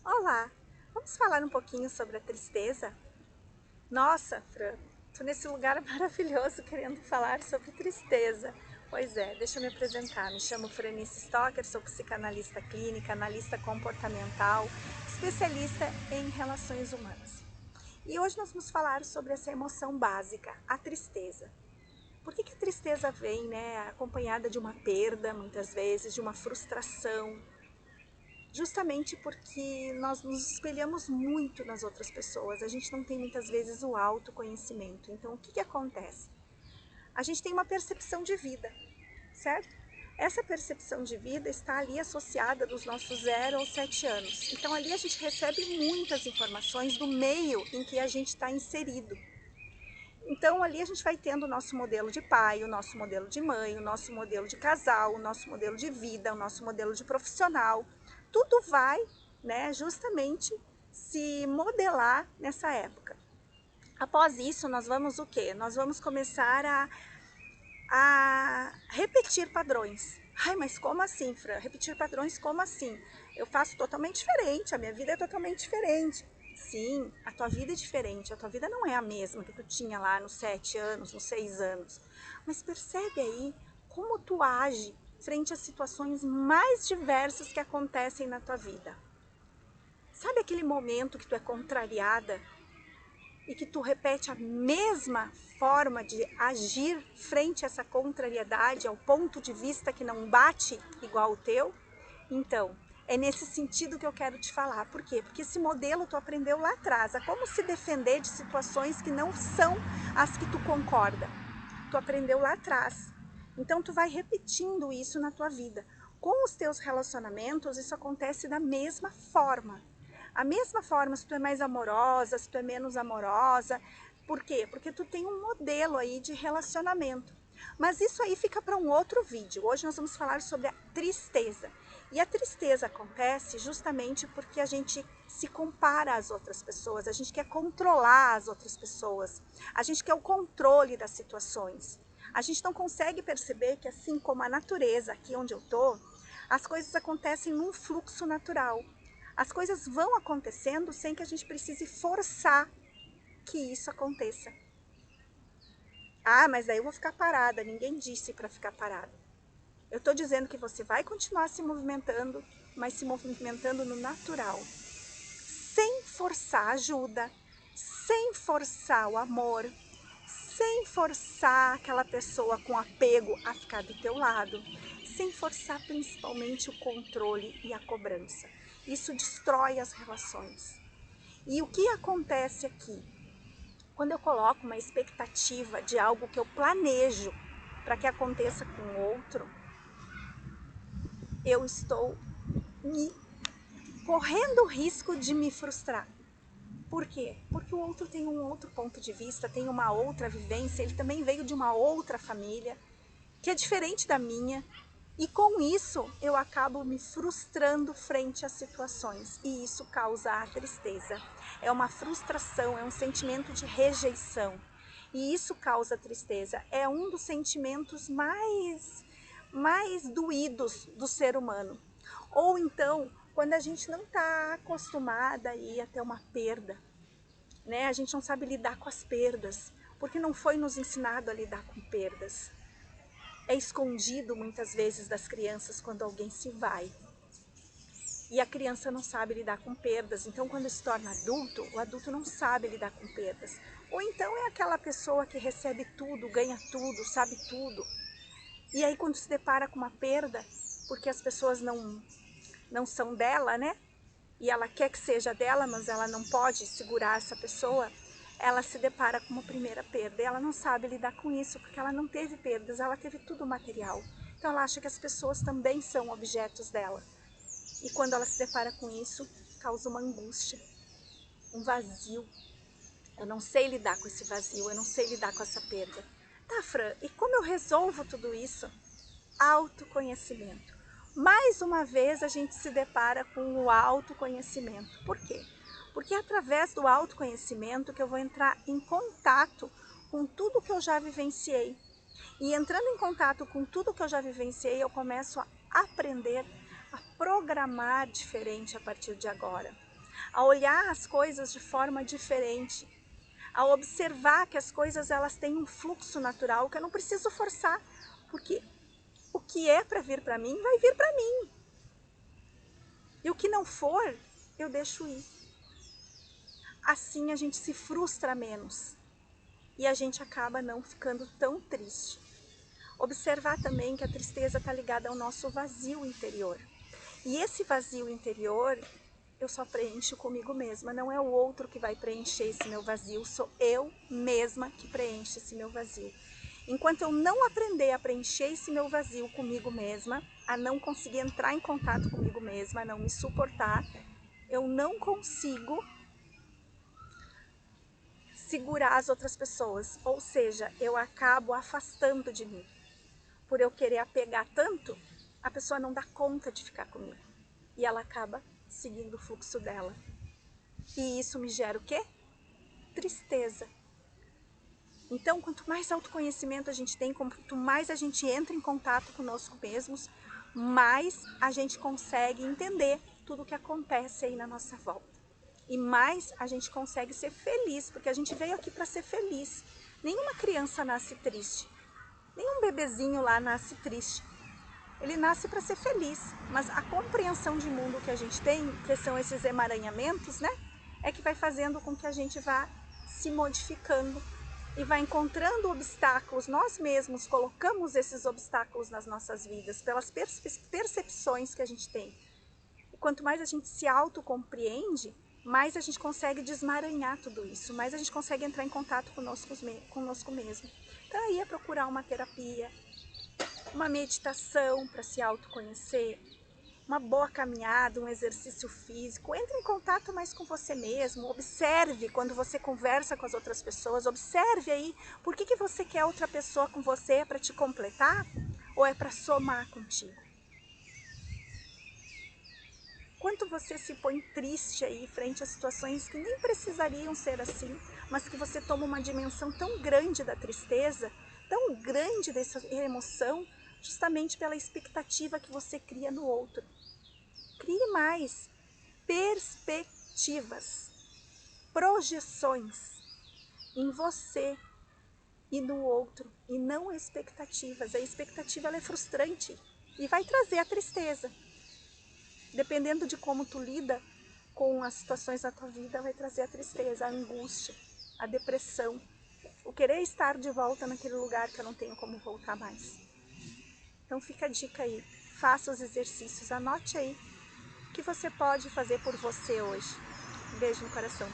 Olá, vamos falar um pouquinho sobre a tristeza? Nossa, Fran, tô nesse lugar maravilhoso querendo falar sobre tristeza. Pois é, deixa eu me apresentar. Me chamo Franice Stocker, sou psicanalista clínica, analista comportamental, especialista em relações humanas. E hoje nós vamos falar sobre essa emoção básica, a tristeza. Por que a tristeza vem, acompanhada de uma perda, muitas vezes, de uma frustração? Justamente porque nós nos espelhamos muito nas outras pessoas, a gente não tem muitas vezes o autoconhecimento. Então, o que acontece? A gente tem uma percepção de vida, certo? Essa percepção de vida está ali associada dos nossos 0 aos 7 anos. Então, ali a gente recebe muitas informações do meio em que a gente está inserido. Então, ali a gente vai tendo o nosso modelo de pai, o nosso modelo de mãe, o nosso modelo de casal, o nosso modelo de vida, o nosso modelo de profissional. Tudo vai, justamente se modelar nessa época. Após isso, nós vamos o quê? Nós vamos começar a repetir padrões. Ai, mas como assim, Fran? Repetir padrões, como assim? Eu faço totalmente diferente, a minha vida é totalmente diferente. Sim, a tua vida é diferente, a tua vida não é a mesma que tu tinha lá nos 7 anos, nos 6 anos. Mas percebe aí como tu age frente às situações mais diversas que acontecem na tua vida. Sabe aquele momento que tu é contrariada e que tu repete a mesma forma de agir frente a essa contrariedade, ao ponto de vista que não bate igual o teu? Então, é nesse sentido que eu quero te falar. Por quê? Porque esse modelo tu aprendeu lá atrás, a como se defender de situações que não são as que tu concorda. Tu aprendeu lá atrás. Então, tu vai repetindo isso na tua vida. Com os teus relacionamentos, isso acontece da mesma forma. A mesma forma, se tu é mais amorosa, se tu é menos amorosa. Por quê? Porque tu tem um modelo aí de relacionamento. Mas isso aí fica para um outro vídeo. Hoje nós vamos falar sobre a tristeza. E a tristeza acontece justamente porque a gente se compara às outras pessoas, a gente quer controlar as outras pessoas, a gente quer o controle das situações. A gente não consegue perceber que, assim como a natureza, aqui onde eu estou, as coisas acontecem num fluxo natural. As coisas vão acontecendo sem que a gente precise forçar que isso aconteça. Ah, mas daí eu vou ficar parada. Ninguém disse para ficar parada. Eu estou dizendo que você vai continuar se movimentando, mas se movimentando no natural. Sem forçar a ajuda, sem forçar o amor, sem forçar aquela pessoa com apego a ficar do teu lado, sem forçar principalmente o controle e a cobrança. Isso destrói as relações. E o que acontece aqui? Quando eu coloco uma expectativa de algo que eu planejo para que aconteça com o outro, eu estou me correndo o risco de me frustrar. Por quê? Porque o outro tem um outro ponto de vista, tem uma outra vivência, ele também veio de uma outra família, que é diferente da minha, e com isso eu acabo me frustrando frente às situações, e isso causa a tristeza. É uma frustração, é um sentimento de rejeição, e isso causa tristeza. É um dos sentimentos mais doídos do ser humano. Ou então, quando a gente não está acostumada a ir até uma perda, a gente não sabe lidar com as perdas, porque não foi nos ensinado a lidar com perdas. É escondido muitas vezes das crianças quando alguém se vai. E a criança não sabe lidar com perdas, então quando se torna adulto, o adulto não sabe lidar com perdas. Ou então é aquela pessoa que recebe tudo, ganha tudo, sabe tudo. E aí quando se depara com uma perda, porque as pessoas não são dela, e ela quer que seja dela, mas ela não pode segurar essa pessoa, ela se depara com uma primeira perda. E ela não sabe lidar com isso, porque ela não teve perdas, ela teve tudo material. Então ela acha que as pessoas também são objetos dela. E quando ela se depara com isso, causa uma angústia, um vazio. Eu não sei lidar com esse vazio, eu não sei lidar com essa perda. Tá, Fran, e como eu resolvo tudo isso? Autoconhecimento. Mais uma vez a gente se depara com o autoconhecimento. Por quê? Porque é através do autoconhecimento que eu vou entrar em contato com tudo que eu já vivenciei. E entrando em contato com tudo que eu já vivenciei, eu começo a aprender a programar diferente a partir de agora. a olhar as coisas de forma diferente, a observar que as coisas elas têm um fluxo natural, que eu não preciso forçar, porque o que é para vir para mim, vai vir para mim. E o que não for, eu deixo ir. Assim a gente se frustra menos e a gente acaba não ficando tão triste. Observar também que a tristeza está ligada ao nosso vazio interior. E esse vazio interior, eu só preencho comigo mesma. Não é o outro que vai preencher esse meu vazio, sou eu mesma que preenche esse meu vazio. Enquanto eu não aprender a preencher esse meu vazio comigo mesma, a não conseguir entrar em contato comigo mesma, a não me suportar, eu não consigo segurar as outras pessoas. Ou seja, eu acabo afastando de mim. Por eu querer apegar tanto, a pessoa não dá conta de ficar comigo. E ela acaba seguindo o fluxo dela. E isso me gera o quê? Tristeza. Então, quanto mais autoconhecimento a gente tem, quanto mais a gente entra em contato conosco mesmos, mais a gente consegue entender tudo o que acontece aí na nossa volta. E mais a gente consegue ser feliz, porque a gente veio aqui para ser feliz. Nenhuma criança nasce triste. Nenhum bebezinho lá nasce triste. Ele nasce para ser feliz, mas a compreensão de mundo que a gente tem, que são esses emaranhamentos, né, é que vai fazendo com que a gente vá se modificando e vai encontrando obstáculos. Nós mesmos colocamos esses obstáculos nas nossas vidas, pelas percepções que a gente tem. E quanto mais a gente se autocompreende, mais a gente consegue desmaranhar tudo isso, mais a gente consegue entrar em contato conosco mesmo. Então aí é procurar uma terapia, uma meditação para se autoconhecer, uma boa caminhada, um exercício físico. Entre em contato mais com você mesmo, observe quando você conversa com as outras pessoas, observe aí por que você quer outra pessoa com você, é para te completar ou é para somar contigo? Quanto você se põe triste aí frente a situações que nem precisariam ser assim, mas que você toma uma dimensão tão grande da tristeza, tão grande dessa emoção, justamente pela expectativa que você cria no outro. Crie mais perspectivas, projeções em você e no outro, e não expectativas. A expectativa ela é frustrante e vai trazer a tristeza. Dependendo de como tu lida com as situações da tua vida, vai trazer a tristeza, a angústia, a depressão, o querer estar de volta naquele lugar que eu não tenho como voltar mais. Então fica a dica aí, faça os exercícios, anote aí o que você pode fazer por você hoje. Um beijo no coração.